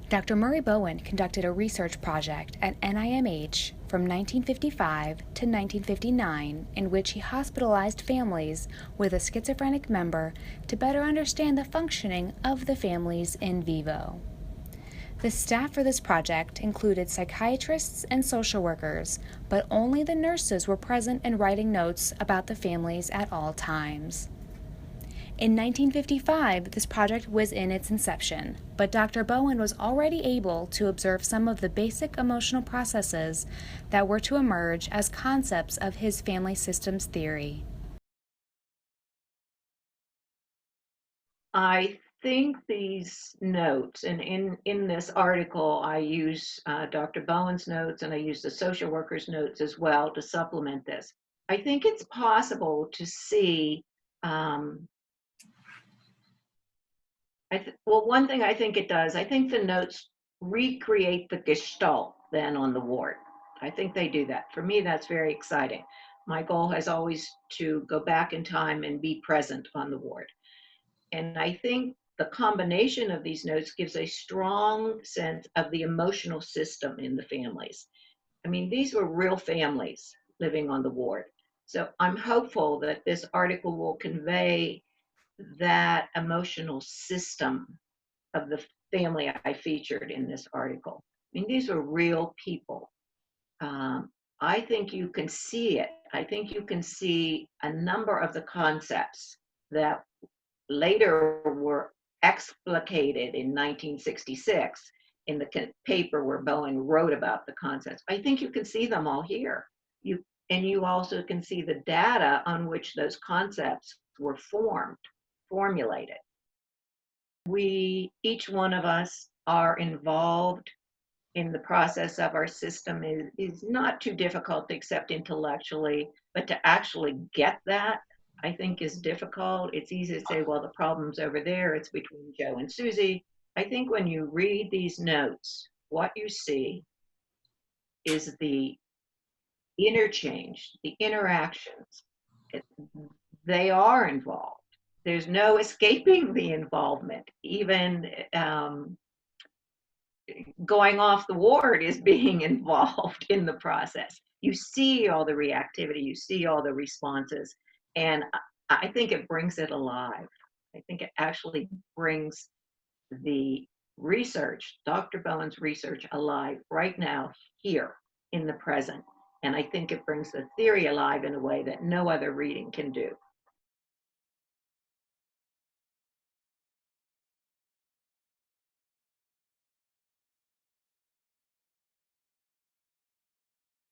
Dr. Murray Bowen conducted a research project at NIMH from 1955 to 1959 in which he hospitalized families with a schizophrenic member to better understand the functioning of the families in vivo. The staff for this project included psychiatrists and social workers, but only the nurses were present and writing notes about the families at all times. In 1955, this project was in its inception, but Dr. Bowen was already able to observe some of the basic emotional processes that were to emerge as concepts of his family systems theory. I think these notes, and in this article, I use Dr. Bowen's notes and I use the social worker's notes as well to supplement this. I think it's possible to see, well, one thing I think it does, I think the notes recreate the gestalt then on the ward. I think they do that. For me, that's very exciting. My goal has always to go back in time and be present on the ward. And I think the combination of these notes gives a strong sense of the emotional system in the families. I mean, these were real families living on the ward. So I'm hopeful that this article will convey that emotional system of the family I featured in this article. I mean, these were real people. I think you can see it. I think you can see a number of the concepts that later were explicated in 1966 in the paper where Bowen wrote about the concepts. I think you can see them all here. You also can see the data on which those concepts were formulated. Each one of us are involved in the process of our system is not too difficult to accept intellectually, but to actually get that, I think, is difficult. It's easy to say, well, the problem's over there, it's between Joe and Susie. I think when you read these notes, what you see is the interchange, the interactions. They are involved. There's no escaping the involvement. Even going off the ward is being involved in the process. You see all the reactivity, you see all the responses, and I think it brings it alive. I think it actually brings the research, Dr. Bowen's research, alive right now, here in the present. And I think it brings the theory alive in a way that no other reading can do.